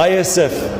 ISF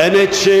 NHA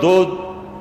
2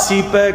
CPEC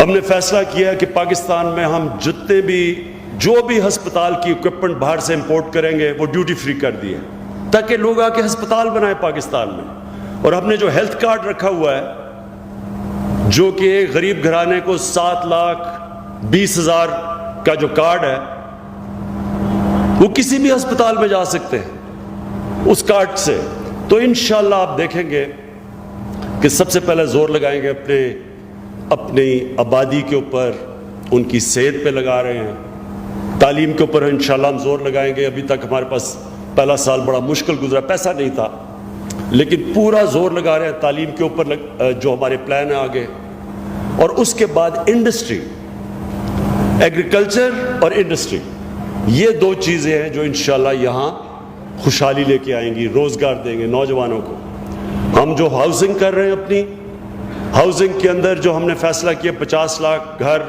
ہم نے فیصلہ کیا کہ پاکستان میں ہم جتنے بھی جو بھی ہسپتال کی اکوپمنٹ باہر سے امپورٹ کریں گے وہ ڈیوٹی فری کر دیے تاکہ لوگ آ کے ہسپتال بنائیں پاکستان میں. اور ہم نے جو ہیلتھ کارڈ رکھا ہوا ہے جو کہ ایک غریب گھرانے کو 7,20,000 کا جو کارڈ ہے وہ کسی بھی ہسپتال میں جا سکتے ہیں اس کارڈ سے. تو انشاءاللہ آپ دیکھیں گے کہ سب سے پہلے زور لگائیں گے اپنی آبادی کے اوپر, ان کی صحت پہ لگا رہے ہیں, تعلیم کے اوپر انشاءاللہ ہم زور لگائیں گے. ابھی تک ہمارے پاس پہلا سال بڑا مشکل گزرا, پیسہ نہیں تھا, لیکن پورا زور لگا رہے ہیں تعلیم کے اوپر جو ہمارے پلان ہیں آگے. اور اس کے بعد انڈسٹری, ایگریکلچر اور انڈسٹری, یہ دو چیزیں ہیں جو انشاءاللہ یہاں خوشحالی لے کے آئیں گی, روزگار دیں گے نوجوانوں کو. ہم جو ہاؤسنگ کر رہے ہیں, اپنی ہاؤسنگ کے اندر جو ہم نے فیصلہ کیا 50 لاکھ گھر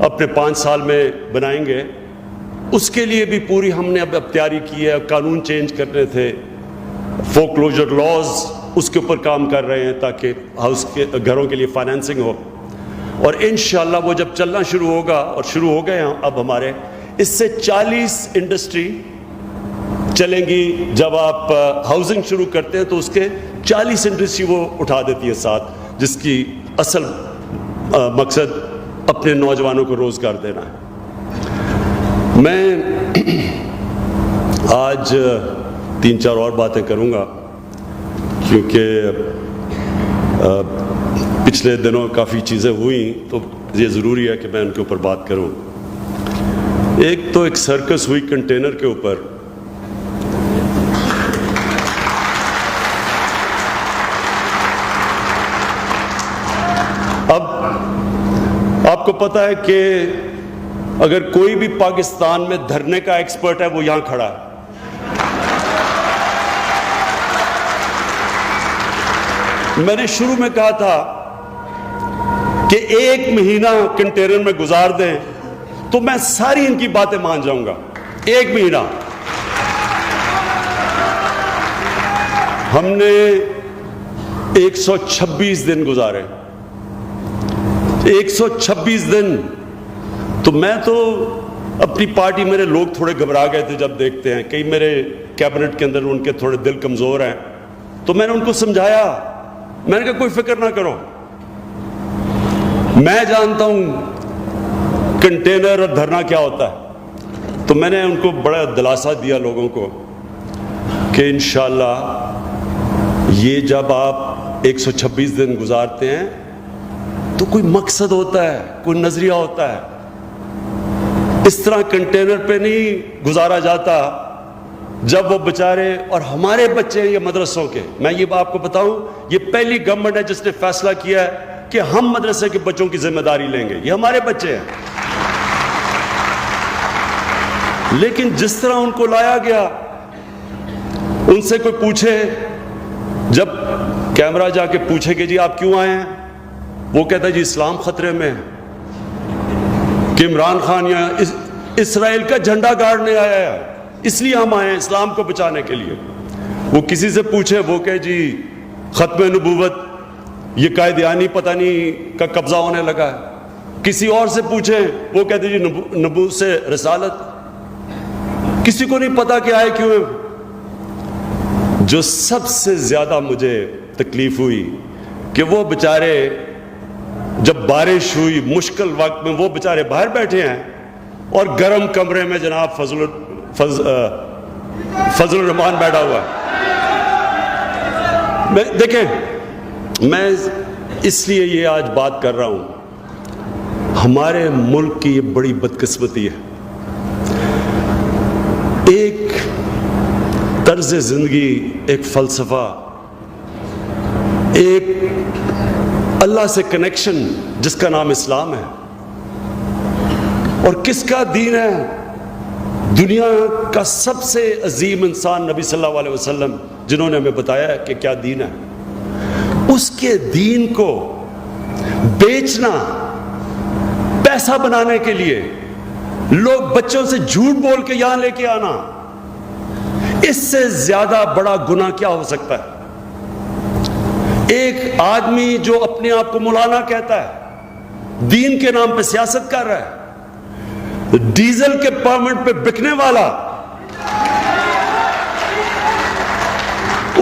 اپنے 5 سال میں بنائیں گے, اس کے لیے بھی پوری ہم نے اب تیاری کی ہے. قانون چینج کرنے تھے, فورکلوجر لاز, اس کے اوپر کام کر رہے ہیں تاکہ گھروں کے لیے فائنینسنگ ہو. اور انشاءاللہ وہ جب چلنا شروع ہوگا, اور شروع ہو گئے ہیں اب ہمارے, اس سے 40 انڈسٹری چلیں گی. جب آپ ہاؤسنگ شروع کرتے ہیں تو اس کے 40 انڈسٹری وہ اٹھا دیتی ہے ساتھ, جس کی اصل مقصد اپنے نوجوانوں کو روزگار دینا ہے. میں آج 3-4 اور باتیں کروں گا کیونکہ پچھلے دنوں کافی چیزیں ہوئیں تو یہ ضروری ہے کہ میں ان کے اوپر بات کروں. ایک تو ایک سرکس ہوئی کنٹینر کے اوپر. اب آپ کو پتا ہے کہ اگر کوئی بھی پاکستان میں دھرنے کا ایکسپرٹ ہے وہ یہاں کھڑا ہے. میں نے شروع میں کہا تھا کہ 1 مہینہ کنٹینر میں گزار دیں تو میں ساری ان کی باتیں مان جاؤں گا. 1 مہینہ ہم نے 126 دن گزارے. 126 دن. تو میں تو اپنی پارٹی, میرے لوگ تھوڑے گھبرا گئے تھے جب دیکھتے ہیں, کئی میرے کیبنٹ کے اندر ان کے تھوڑے دل کمزور ہیں, تو میں نے ان کو سمجھایا, میں نے کہا کوئی فکر نہ کرو, میں جانتا ہوں کنٹینر اور دھرنا کیا ہوتا ہے. تو میں نے ان کو بڑا دلاسا دیا لوگوں کو کہ انشاءاللہ یہ جب آپ 126 دن گزارتے ہیں تو کوئی مقصد ہوتا ہے, کوئی نظریہ ہوتا ہے. اس طرح کنٹینر پہ نہیں گزارا جاتا جب وہ بیچارے, اور ہمارے بچے ہیں یہ مدرسوں کے. میں یہ آپ کو بتاؤں, یہ پہلی گورنمنٹ ہے جس نے فیصلہ کیا ہے کہ ہم مدرسے کے بچوں کی ذمہ داری لیں گے. یہ ہمارے بچے ہیں. لیکن جس طرح ان کو لایا گیا, ان سے کوئی پوچھے, جب کیمرہ جا کے پوچھے کہ جی آپ کیوں آئے ہیں, وہ کہتا ہے جی اسلام خطرے میں ہے, کہ عمران خان یا اسرائیل کا جھنڈا گاڑنے آیا ہے, اس لیے ہم آئے ہیں اسلام کو بچانے کے لیے. وہ کسی سے پوچھے, وہ کہ جی ختم نبوت, یہ قائدیانی پتہ نہیں کا قبضہ ہونے لگا ہے. کسی اور سے پوچھے, وہ کہتے جی نبوت سے رسالت. کسی کو نہیں پتا کہ آئے کیوں. جو سب سے زیادہ مجھے تکلیف ہوئی کہ وہ بیچارے جب بارش ہوئی مشکل وقت میں, وہ بیچارے باہر بیٹھے ہیں اور گرم کمرے میں جناب فضل الرحمان بیٹھا ہوا ہے. دیکھیں, میں اس لیے یہ آج بات کر رہا ہوں, ہمارے ملک کی یہ بڑی بدقسمتی ہے. ایک طرز زندگی, ایک فلسفہ, ایک اللہ سے کنیکشن جس کا نام اسلام ہے, اور کس کا دین ہے. دنیا کا سب سے عظیم انسان نبی صلی اللہ علیہ وسلم, جنہوں نے ہمیں بتایا ہے کہ کیا دین ہے, اس کے دین کو بیچنا پیسہ بنانے کے لیے, لوگ بچوں سے جھوٹ بول کے یہاں لے کے آنا, اس سے زیادہ بڑا گناہ کیا ہو سکتا ہے. ایک آدمی جو اپنے آپ کو مولانا کہتا ہے، دین کے نام پہ سیاست کر رہا ہے، ڈیزل کے پرمٹ پہ بکنے والا،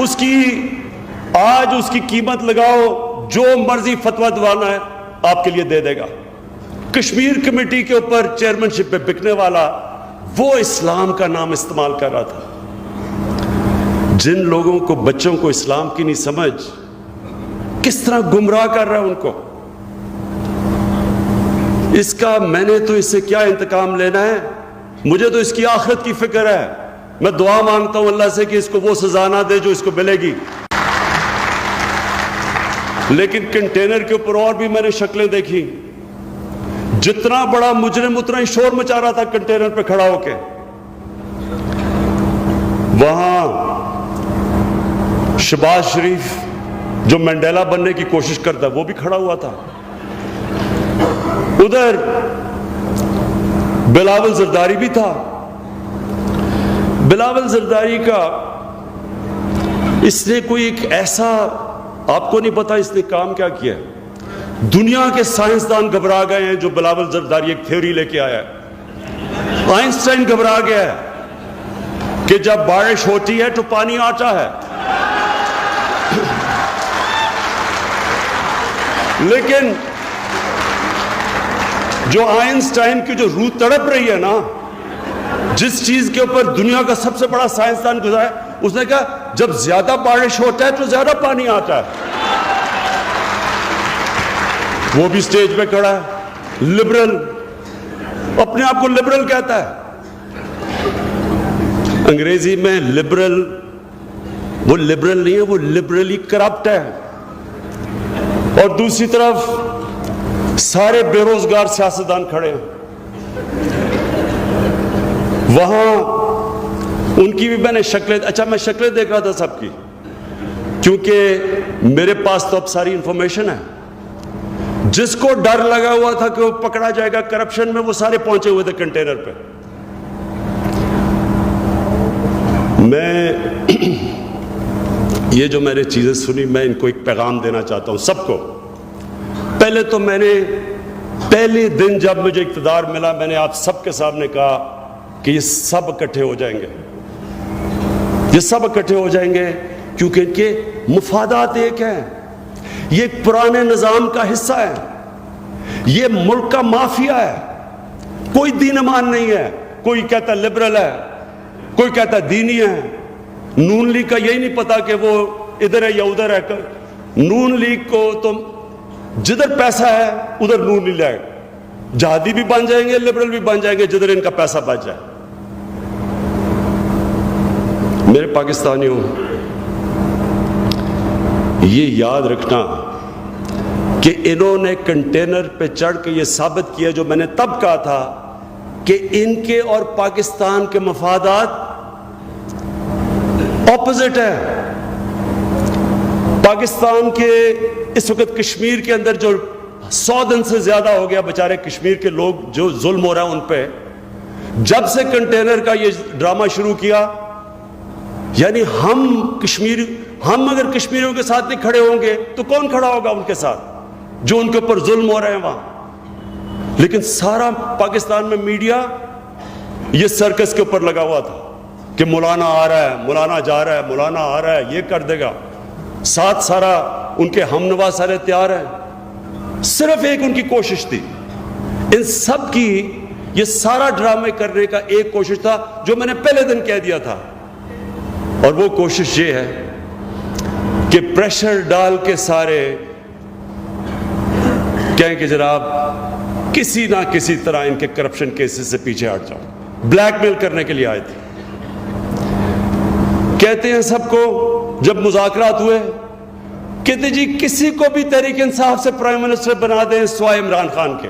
اس کی آج اس کی قیمت لگاؤ، جو مرضی فتویٰ دوانا ہے آپ کے لیے دے دے گا۔ کشمیر کمیٹی کے اوپر چیئرمین شپ پہ بکنے والا، وہ اسلام کا نام استعمال کر رہا تھا۔ جن لوگوں کو، بچوں کو اسلام کی نہیں سمجھ، کس طرح گمراہ کر رہا ہے ان کو۔ اس کا میں نے تو اس سے کیا انتقام لینا ہے، مجھے تو اس کی آخرت کی فکر ہے۔ میں دعا مانگتا ہوں اللہ سے کہ اس کو وہ سزا نہ دے جو اس کو ملے گی۔ لیکن کنٹینر کے اوپر اور بھی میں نے شکلیں دیکھی، جتنا بڑا مجرم اتنا ہی شور مچا رہا تھا کنٹینر پہ کھڑا ہو کے۔ وہاں شہباز شریف جو مینڈیلا بننے کی کوشش کرتا ہے وہ بھی کھڑا ہوا تھا، ادھر بلاول زرداری بھی تھا۔ بلاول زرداری کا اس نے کوئی ایک ایسا، آپ کو نہیں پتا اس نے کام کیا کیا ہے۔ دنیا کے سائنسدان گھبرا گئے ہیں جو بلاول زرداری ایک تھیوری لے کے آیا ہے۔ آئنسٹائن گھبرا گیا ہے کہ جب بارش ہوتی ہے تو پانی آتا ہے، لیکن جو آئنسٹائن کی جو روح تڑپ رہی ہے نا، جس چیز کے اوپر دنیا کا سب سے بڑا سائنسدان گزرا ہے، اس نے کہا جب زیادہ بارش ہوتا ہے تو زیادہ پانی آتا ہے۔ وہ بھی سٹیج پہ کھڑا ہے، لبرل، اپنے آپ کو لبرل کہتا ہے۔ انگریزی میں لبرل، وہ لبرل نہیں ہے، وہ لبرلی کرپٹ ہے۔ اور دوسری طرف سارے بے روزگار سیاستدان کھڑے ہیں۔ وہاں ان کی بھی میں نے شکلیں، اچھا میں شکلیں دیکھ رہا تھا سب کی، کیونکہ میرے پاس تو اب ساری انفارمیشن ہے۔ جس کو ڈر لگا ہوا تھا کہ وہ پکڑا جائے گا کرپشن میں، وہ سارے پہنچے ہوئے تھے کنٹینر پہ۔ میں یہ جو میں نے چیزیں سنی، میں ان کو ایک پیغام دینا چاہتا ہوں سب کو۔ پہلے تو میں نے پہلے دن جب مجھے اقتدار ملا، میں نے آپ سب کے سامنے کہا کہ یہ سب اکٹھے ہو جائیں گے، یہ سب اکٹھے ہو جائیں گے، کیونکہ ان کے مفادات ایک ہیں۔ یہ ایک پرانے نظام کا حصہ ہے، یہ ملک کا مافیا ہے، کوئی دین ایمان نہیں ہے۔ کوئی کہتا ہے لبرل ہے، کوئی کہتا ہے دینی ہے۔ نون لیگ کا یہی نہیں پتا کہ وہ ادھر ہے یا ادھر ہے۔ نون لیگ کو تو جدھر پیسہ ہے ادھر نون لیگ ہے، جہادی بھی بن جائیں گے، لبرل بھی بن جائیں گے جدھر ان کا پیسہ بچ جائے۔ میرے پاکستانیوں، یہ یاد رکھنا کہ انہوں نے کنٹینر پہ چڑھ کے یہ ثابت کیا جو میں نے تب کہا تھا کہ ان کے اور پاکستان کے مفادات اپوزٹ ہے۔ پاکستان کے اس وقت کشمیر کے اندر جو 100 دن سے زیادہ ہو گیا بیچارے کشمیر کے لوگ جو ظلم ہو رہا ہے ان پہ، جب سے کنٹینر کا یہ ڈرامہ شروع کیا، یعنی ہم اگر کشمیریوں کے ساتھ نہیں کھڑے ہوں گے تو کون کھڑا ہوگا ان کے ساتھ جو ان کے اوپر ظلم ہو رہے ہیں وہاں۔ لیکن سارا پاکستان میں میڈیا یہ سرکس کے اوپر لگا ہوا تھا کہ مولانا آ رہا ہے، مولانا جا رہا ہے، مولانا آ رہا ہے، یہ کر دے گا، ساتھ سارا ان کے ہم نوا سارے تیار ہیں۔ صرف ایک ان کی کوشش تھی، ان سب کی یہ سارا ڈرامے کرنے کا ایک کوشش تھا جو میں نے پہلے دن کہہ دیا تھا، اور وہ کوشش یہ ہے کہ پریشر ڈال کے سارے کہیں کہ جناب کسی نہ کسی طرح ان کے کرپشن کیسز سے پیچھے ہٹ جاؤ، بلیک میل کرنے کے لیے آئے تھے۔ کہتے ہیں سب کو جب مذاکرات ہوئے، کہتے جی کسی کو بھی تحریک انصاف سے پرائم منسٹر بنا دیں سوائے عمران خان کے۔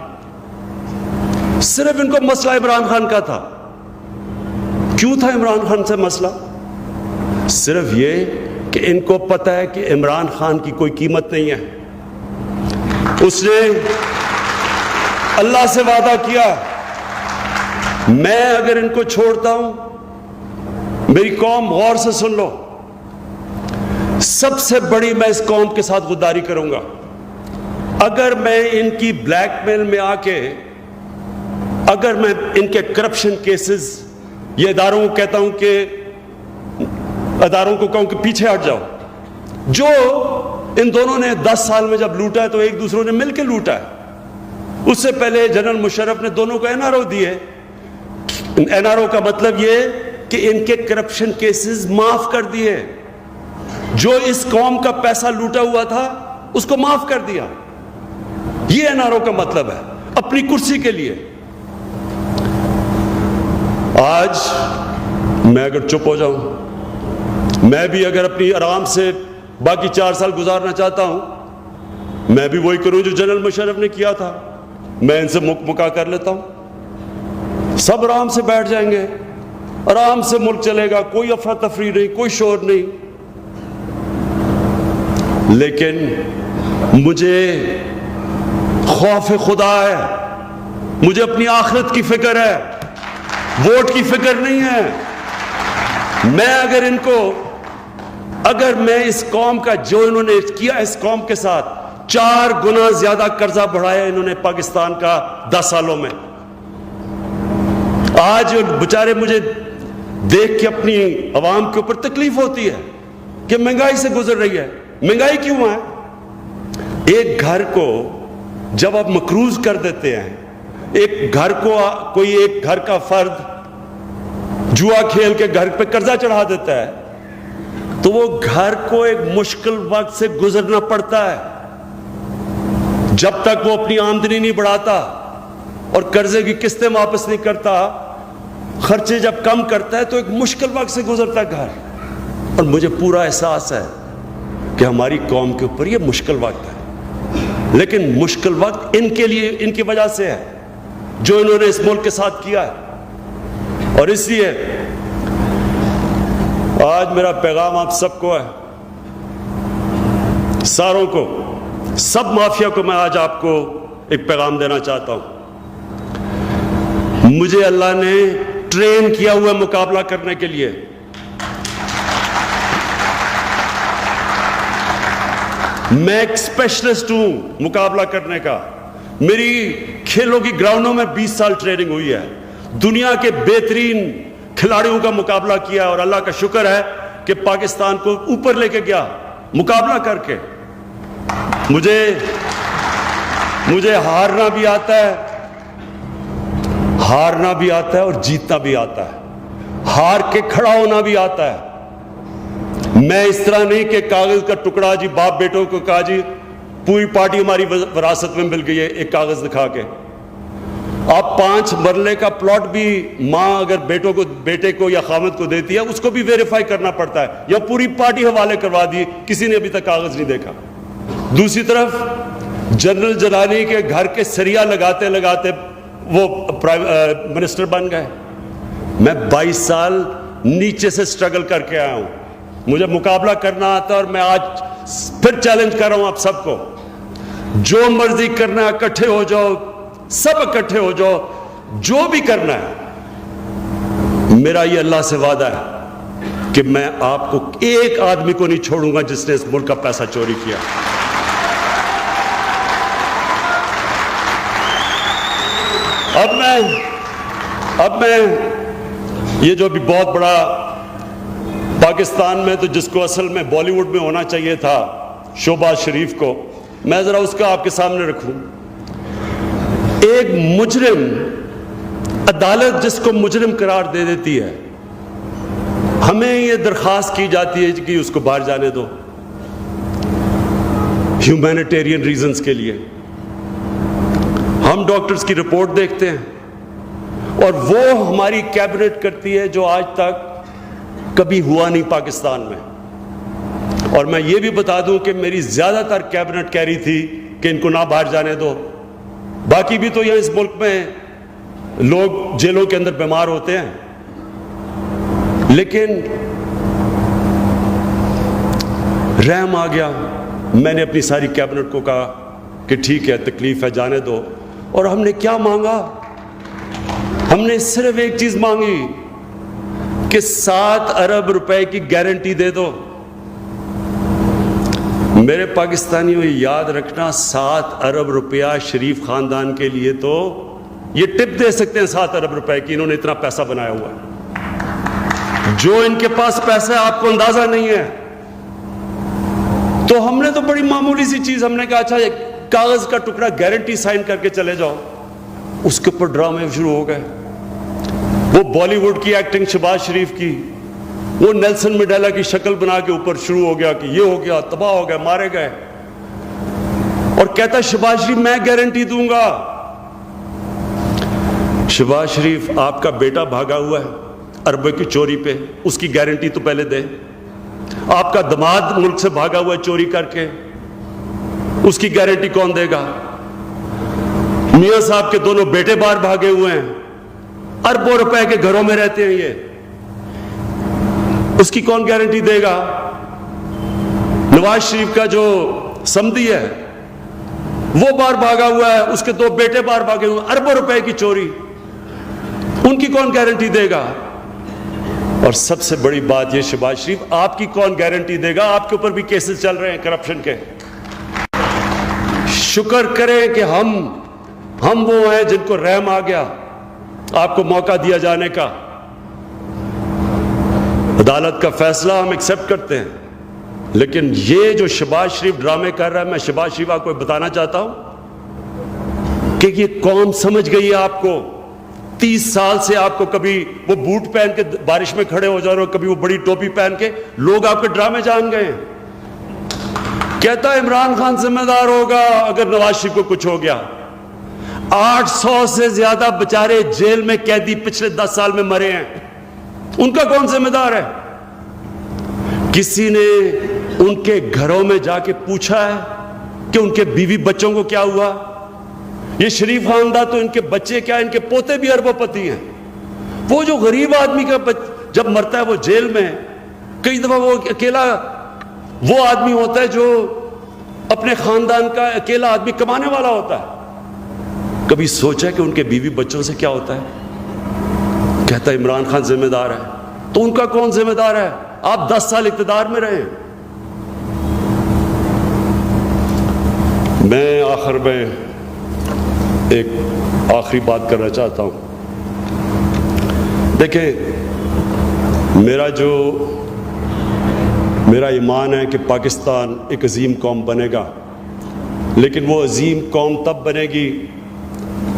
صرف ان کو مسئلہ عمران خان کا تھا۔ کیوں تھا عمران خان سے مسئلہ؟ صرف یہ کہ ان کو پتہ ہے کہ عمران خان کی کوئی قیمت نہیں ہے۔ اس نے اللہ سے وعدہ کیا، میں اگر ان کو چھوڑتا ہوں، میری قوم غور سے سن لو، سب سے بڑی میں اس قوم کے ساتھ غداری کروں گا اگر میں ان کی بلیک میل میں آ کے، اگر میں ان کے کرپشن کیسز، یہ اداروں کو کہتا ہوں کہ اداروں کو کہوں کہ پیچھے ہٹ جاؤ. جو ان دونوں نے 10 سال میں جب لوٹا ہے تو ایک دوسروں نے مل کے لوٹا ہے. اس سے پہلے جنرل مشرف نے دونوں کو NRO دیے. NRO کا مطلب یہ کہ ان کے کرپشن کیسز معاف کر دیے. جو اس قوم کا پیسہ لوٹا ہوا تھا اس کو معاف کر دیا. یہ NRO کا مطلب ہے، اپنی کرسی کے لیے. آج میں اگر چپ ہو جاؤں، میں بھی اگر اپنی آرام سے باقی 4 سال گزارنا چاہتا ہوں، میں بھی وہی کروں جو جنرل مشرف نے کیا تھا. میں ان سے مکا کر لیتا ہوں، سب آرام سے بیٹھ جائیں گے، آرام سے ملک چلے گا، کوئی افراتفری نہیں، کوئی شور نہیں. لیکن مجھے خوف خدا ہے، مجھے اپنی آخرت کی فکر ہے، ووٹ کی فکر نہیں ہے. میں اگر میں اس قوم کا جو انہوں نے کیا اس قوم کے ساتھ 4 گنا زیادہ قرضہ بڑھایا انہوں نے پاکستان کا 10 سالوں میں. آج بچارے مجھے دیکھ کے اپنی عوام کے اوپر تکلیف ہوتی ہے کہ مہنگائی سے گزر رہی ہے. مہنگائی کیوں ہے؟ ایک گھر کو جب آپ مقروض کر دیتے ہیں، ایک گھر کو کوئی ایک گھر کا فرد جوا کھیل کے گھر پہ قرضہ چڑھا دیتا ہے تو وہ گھر کو ایک مشکل وقت سے گزرنا پڑتا ہے. جب تک وہ اپنی آمدنی نہیں بڑھاتا اور قرضے کی قسطیں واپس نہیں کرتا، خرچے جب کم کرتا ہے تو ایک مشکل وقت سے گزرتا ہے گھر. اور مجھے پورا احساس ہے کہ ہماری قوم کے اوپر یہ مشکل وقت ہے، لیکن مشکل وقت ان کے لیے، ان کی وجہ سے ہے جو انہوں نے اس ملک کے ساتھ کیا ہے. اور اس لیے آج میرا پیغام آپ سب کو ہے، ساروں کو، سب مافیا کو میں آج آپ کو ایک پیغام دینا چاہتا ہوں. مجھے اللہ نے ٹرین کیا ہوا مقابلہ کرنے کے لیے. میں ایک اسپیشلسٹ ہوں مقابلہ کرنے کا. میری کھیلوں کی گراؤنڈوں میں 20 سال ٹریننگ ہوئی ہے. دنیا کے بہترین کھلاڑیوں کا مقابلہ کیا اور اللہ کا شکر ہے کہ پاکستان کو اوپر لے کے گیا مقابلہ کر کے. مجھے ہارنا بھی آتا ہے اور جیتنا بھی آتا ہے. ہار کے کھڑا ہونا بھی آتا ہے. میں اس طرح نہیں کہ کاغذ کا ٹکڑا جی باپ بیٹوں کو کہا جی پوری پارٹی ہماری وراثت میں مل گئی ہے ایک کاغذ دکھا کے. آپ 5 مرلے کا پلاٹ بھی ماں اگر بیٹے کو یا خامد کو دیتی ہے اس کو بھی ویریفائی کرنا پڑتا ہے، یا پوری پارٹی حوالے کروا دی، کسی نے ابھی تک کاغذ نہیں دیکھا. دوسری طرف جنرل جلانی کے گھر کے سریا لگاتے لگاتے وہ منسٹر بن گئے. میں 22 سال نیچے سے سٹرگل کر کے آیا ہوں. مجھے مقابلہ کرنا آتا ہے اور میں آج پھر چیلنج کر رہا ہوں آپ سب کو، جو مرضی کرنا ہے اکٹھے ہو جاؤ، سب اکٹھے ہو جاؤ، جو بھی کرنا ہے. میرا یہ اللہ سے وعدہ ہے کہ میں آپ کو ایک آدمی کو نہیں چھوڑوں گا جس نے اس ملک کا پیسہ چوری کیا. اب میں یہ جو بھی بہت بڑا پاکستان میں تو جس کو اصل میں بالی ووڈ میں ہونا چاہیے تھا شہباز شریف کو، میں ذرا اس کا آپ کے سامنے رکھوں. ایک مجرم، عدالت جس کو مجرم قرار دے دیتی ہے، ہمیں یہ درخواست کی جاتی ہے کہ اس کو باہر جانے دو ہیومینیٹیرین ریزنز کے لیے. ہم ڈاکٹرز کی رپورٹ دیکھتے ہیں اور وہ ہماری کیبنٹ کرتی ہے جو آج تک کبھی ہوا نہیں پاکستان میں. اور میں یہ بھی بتا دوں کہ میری زیادہ تر کیبنٹ کہہ رہی تھی کہ ان کو نہ باہر جانے دو. باقی بھی تو یہاں اس ملک میں لوگ جیلوں کے اندر بیمار ہوتے ہیں، لیکن رحم آ گیا. میں نے اپنی ساری کیبنٹ کو کہا کہ ٹھیک ہے تکلیف ہے جانے دو. اور ہم نے کیا مانگا؟ ہم نے صرف ایک چیز مانگی کہ 7 ارب روپے کی گارنٹی دے دو. میرے پاکستانیوں یہ یاد رکھنا 7 ارب روپیہ شریف خاندان کے لیے تو یہ ٹپ دے سکتے ہیں 7 ارب روپے کی، انہوں نے اتنا پیسہ بنایا ہوا ہے۔ جو ان کے پاس پیسہ ہے آپ کو اندازہ نہیں ہے۔ تو ہم نے تو بڑی معمولی سی چیز، ہم نے کہا اچھا ایک کاغذ کا ٹکڑا گارنٹی سائن کر کے چلے جاؤ، اس کے اوپر ڈرامے شروع ہو گئے۔ وہ بالی ووڈ کی ایکٹنگ شہباز شریف کی، وہ نیلسن منڈیلا کی شکل بنا کے اوپر شروع ہو گیا کہ یہ ہو گیا، تباہ ہو گیا، مارے گئے، اور کہتا شہباز شریف میں گارنٹی دوں گا۔ شہباز شریف آپ کا بیٹا بھاگا ہوا ہے اربوں کی چوری پہ، اس کی گارنٹی تو پہلے دے۔ آپ کا دماد ملک سے بھاگا ہوا ہے چوری کر کے، اس کی گارنٹی کون دے گا؟ میاں صاحب کے دونوں بیٹے باہر بھاگے ہوئے ہیں، اربوں روپے کے گھروں میں رہتے ہیں یہ، اس کی کون گارنٹی دے گا؟ نواز شریف کا جو سمدھی ہے وہ باہر بھاگا ہوا ہے، اس کے 2 بیٹے باہر بھاگے ہوئے ہیں، اربوں روپے کی چوری، ان کی کون گارنٹی دے گا؟ اور سب سے بڑی بات یہ شہباز شریف آپ کی کون گارنٹی دے گا؟ آپ کے اوپر بھی کیسز چل رہے ہیں کرپشن کے۔ شکر کریں کہ ہم وہ ہیں جن کو رحم آ گیا آپ کو موقع دیا جانے کا۔ عدالت کا فیصلہ ہم ایکسپٹ کرتے ہیں، لیکن یہ جو شہباز شریف ڈرامے کر رہا ہے، میں شہباز شریف آپ کو بتانا چاہتا ہوں کہ یہ قوم سمجھ گئی ہے آپ کو۔ 30 سال سے آپ کو کبھی وہ بوٹ پہن کے بارش میں کھڑے ہو جا رہے ہو، کبھی وہ بڑی ٹوپی پہن کے، لوگ آپ کے ڈرامے جان گئے ہیں۔ کہتا ہے عمران خان ذمہ دار ہوگا اگر نواز شریف کو کچھ ہو گیا۔ 800 سے زیادہ بیچارے جیل میں قیدی پچھلے 10 سال میں مرے ہیں، ان کا کون ذمہ دار ہے؟ کسی نے ان کے گھروں میں جا کے پوچھا ہے کہ ان کے بیوی بچوں کو کیا ہوا؟ یہ شریف خاندان تو ان کے بچے کیا، ان کے پوتے بھی اربوں پتی ہیں۔ وہ جو غریب آدمی کا جب مرتا ہے وہ جیل میں، کئی دفعہ وہ اکیلا وہ آدمی ہوتا ہے جو اپنے خاندان کا اکیلا آدمی کمانے والا ہوتا ہے۔ کبھی سوچا کہ ان کے بیوی بچوں سے کیا ہوتا ہے؟ کہتا ہے عمران خان ذمہ دار ہے۔ تو ان کا کون ذمہ دار ہے؟ آپ 10 سال اقتدار میں رہے ہیں۔ میں آخر میں ایک آخری بات کرنا چاہتا ہوں۔ دیکھیں، میرا ایمان ہے کہ پاکستان ایک عظیم قوم بنے گا، لیکن وہ عظیم قوم تب بنے گی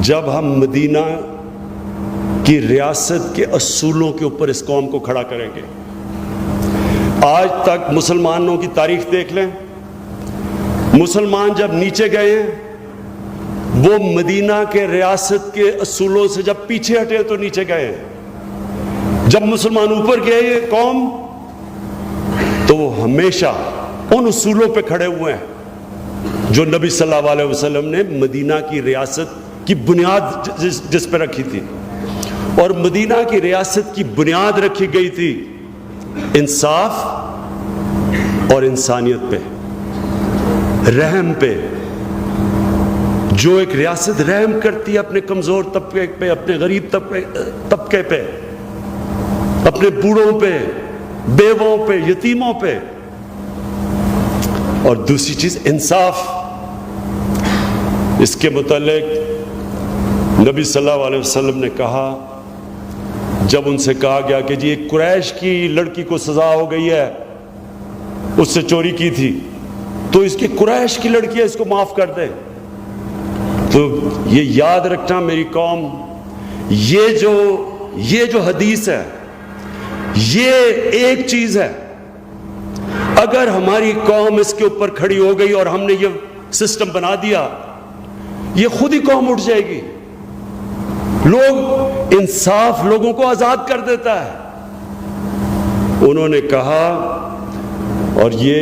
جب ہم مدینہ کی ریاست کے اصولوں کے اوپر اس قوم کو کھڑا کریں گے۔ آج تک مسلمانوں کی تاریخ دیکھ لیں، مسلمان جب نیچے گئے ہیں وہ مدینہ کے ریاست کے اصولوں سے جب پیچھے ہٹے تو نیچے گئے ہیں۔ جب مسلمان اوپر گئے یہ قوم تو وہ ہمیشہ ان اصولوں پہ کھڑے ہوئے ہیں جو نبی صلی اللہ علیہ وسلم نے مدینہ کی ریاست کی بنیاد جس پہ رکھی تھی۔ اور مدینہ کی ریاست کی بنیاد رکھی گئی تھی انصاف اور انسانیت پہ، رحم پہ۔ جو ایک ریاست رحم کرتی ہے اپنے کمزور طبقے پہ، اپنے غریب طبقے پہ، اپنے بوڑھوں پہ، بیووں پہ، یتیموں پہ، اور دوسری چیز انصاف۔ اس کے متعلق نبی صلی اللہ علیہ وسلم نے کہا، جب ان سے کہا گیا کہ جی ایک قریش کی لڑکی کو سزا ہو گئی ہے، اس سے چوری کی تھی، تو اس کی قریش کی لڑکی ہے، اس کو معاف کر دے۔ تو یہ یاد رکھنا میری قوم، یہ جو حدیث ہے یہ ایک چیز ہے، اگر ہماری قوم اس کے اوپر کھڑی ہو گئی اور ہم نے یہ سسٹم بنا دیا، یہ خود ہی قوم اٹھ جائے گی۔ انصاف لوگوں کو آزاد کر دیتا ہے۔ انہوں نے کہا، اور یہ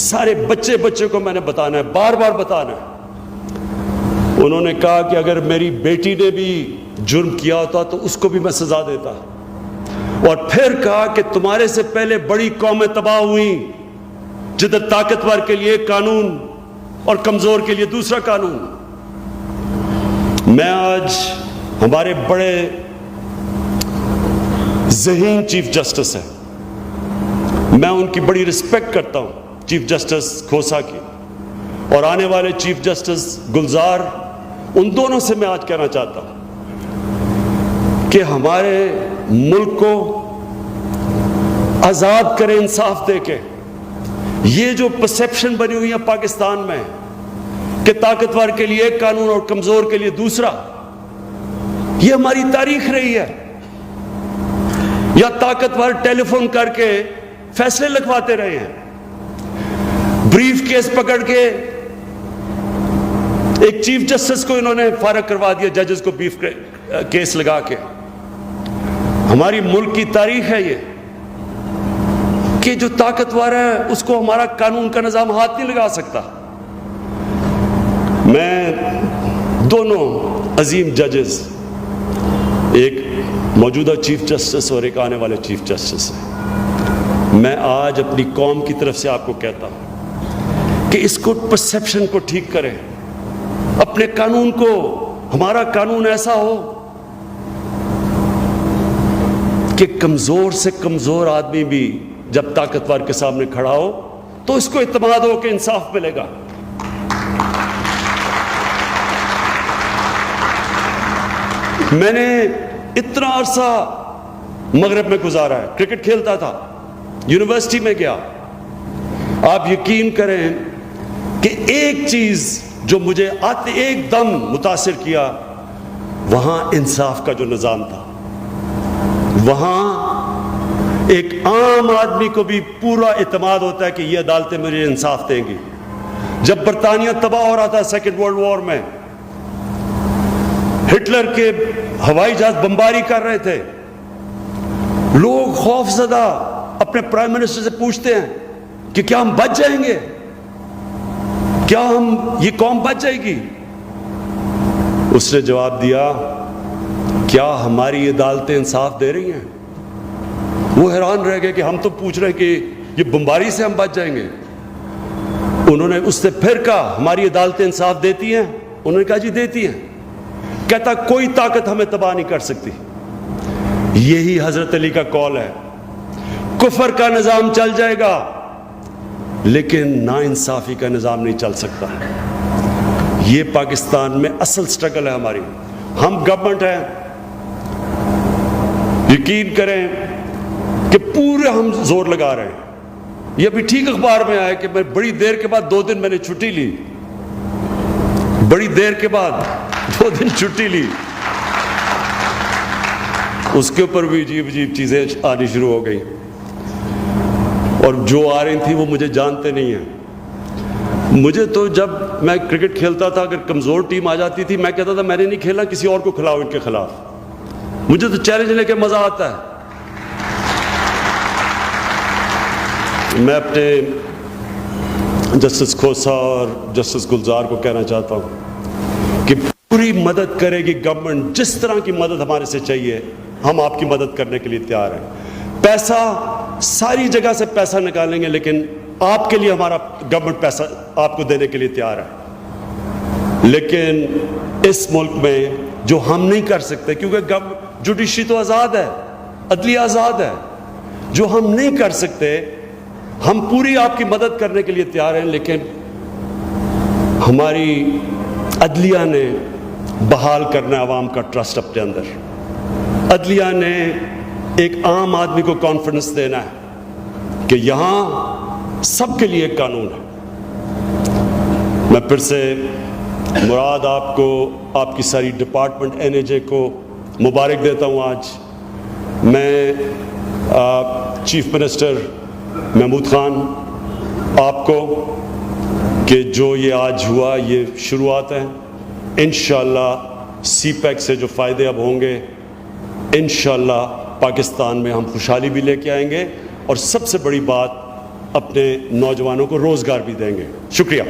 سارے بچے کو میں نے بتانا ہے، بار بار بتانا ہے، انہوں نے کہا کہ اگر میری بیٹی نے بھی جرم کیا ہوتا تو اس کو بھی میں سزا دیتا۔ اور پھر کہا کہ تمہارے سے پہلے بڑی قومیں تباہ ہوئیں جدھر طاقتور کے لیے قانون اور کمزور کے لیے دوسرا قانون۔ میں آج ہمارے بڑے ذہین چیف جسٹس ہیں، میں ان کی بڑی رسپیکٹ کرتا ہوں، چیف جسٹس کھوسا کی اور آنے والے چیف جسٹس گلزار، ان دونوں سے میں آج کہنا چاہتا ہوں کہ ہمارے ملک کو آزاد کریں انصاف دے کے. یہ جو پرسیپشن بنی ہوئی ہے پاکستان میں کہ طاقتور کے لیے ایک قانون اور کمزور کے لیے دوسرا، یہ ہماری تاریخ رہی ہے. یا طاقتور ٹیلی فون کر کے فیصلے لکھواتے رہے ہیں، بریف کیس پکڑ کے ایک چیف جسٹس کو انہوں نے فارغ کروا دیا، ججز کو بریف کیس لگا کے. ہماری ملک کی تاریخ ہے یہ کہ جو طاقتور ہے اس کو ہمارا قانون کا نظام ہاتھ نہیں لگا سکتا. میں دونوں عظیم ججز، ایک موجودہ چیف جسٹس اور ایک آنے والے چیف جسٹس ہیں، میں آج اپنی قوم کی طرف سے آپ کو کہتا ہوں کہ اس کو پرسیپشن کو ٹھیک کریں. اپنے قانون کو، ہمارا قانون ایسا ہو کہ کمزور سے کمزور آدمی بھی جب طاقتور کے سامنے کھڑا ہو تو اس کو اعتماد ہو کہ انصاف ملے گا. میں نے اتنا عرصہ مغرب میں گزارا ہے، کرکٹ کھیلتا تھا، یونیورسٹی میں گیا. آپ یقین کریں کہ ایک چیز جو مجھے آتے ایک دم متاثر کیا، وہاں انصاف کا جو نظام تھا. وہاں ایک عام آدمی کو بھی پورا اعتماد ہوتا ہے کہ یہ عدالتیں مجھے انصاف دیں گی. جب برطانیہ تباہ ہو رہا تھا سیکنڈ ورلڈ وار میں، ہٹلر کے ہوائی جہاز بمباری کر رہے تھے، لوگ خوف زدہ اپنے پرائم منسٹر سے پوچھتے ہیں کہ کیا ہم بچ جائیں گے، کیا یہ قوم بچ جائے گی؟ اس نے جواب دیا، کیا ہماری عدالتیں انصاف دے رہی ہیں؟ وہ حیران رہ گئے کہ ہم تو پوچھ رہے ہیں کہ یہ بمباری سے ہم بچ جائیں گے. انہوں نے اس سے پھر کہا، ہماری عدالتیں انصاف دیتی ہیں؟ انہوں نے کہا جی دیتی ہیں. کہتا کوئی طاقت ہمیں تباہ نہیں کر سکتی. یہی حضرت علی کا قول ہے، کفر کا نظام چل جائے گا لیکن ناانصافی کا نظام نہیں چل سکتا. یہ پاکستان میں اصل سٹرگل ہے ہماری. ہم گورنمنٹ ہیں، یقین کریں کہ پورے ہم زور لگا رہے ہیں. یہ ابھی ٹھیک اخبار میں آیا کہ میں بڑی دیر کے بعد 2 دن میں نے چھٹی لی، بڑی دیر کے بعد 2 دن چھٹی لی. اس کے اوپر بھی عجیب عجیب چیزیں آنی شروع ہو گئی، اور جو آ رہی تھی وہ مجھے جانتے نہیں ہیں. مجھے تو جب میں کرکٹ کھیلتا تھا، اگر کمزور ٹیم آ جاتی تھی، میں کہتا تھا میں نے نہیں کھیلا، کسی اور کو کھلاؤ ان کے خلاف. مجھے تو چیلنج لے کے مزہ آتا ہے. میں اپنے جسٹس کھوسا اور جسٹس گلزار کو کہنا چاہتا ہوں کہ پوری مدد کرے گی گورنمنٹ. جس طرح کی مدد ہمارے سے چاہیے ہم آپ کی مدد کرنے کے لیے تیار ہیں. پیسہ ساری جگہ سے پیسہ نکالیں گے، لیکن آپ کے لیے ہمارا گورنمنٹ پیسہ آپ کو دینے کے لیے تیار ہے. لیکن اس ملک میں جو ہم نہیں کر سکتے، کیونکہ جوڈیشری تو آزاد ہے، عدلیہ آزاد ہے، جو ہم نہیں کر سکتے ہم پوری آپ کی مدد کرنے کے لیے تیار ہیں. لیکن ہماری عدلیہ نے بحال کرنا ہے عوام کا ٹرسٹ اپنے اندر. عدلیہ نے ایک عام آدمی کو کانفیڈنس دینا ہے کہ یہاں سب کے لیے ایک قانون ہے. میں پھر سے مراد آپ کو، آپ کی ساری ڈپارٹمنٹ NAJ کو مبارک دیتا ہوں. آج میں چیف منسٹر محمود خان آپ کو کہ جو یہ آج ہوا یہ شروعات ہے. انشاءاللہ CPEC سے جو فائدے اب ہوں گے، انشاءاللہ پاکستان میں ہم خوشحالی بھی لے کے آئیں گے، اور سب سے بڑی بات اپنے نوجوانوں کو روزگار بھی دیں گے. شکریہ.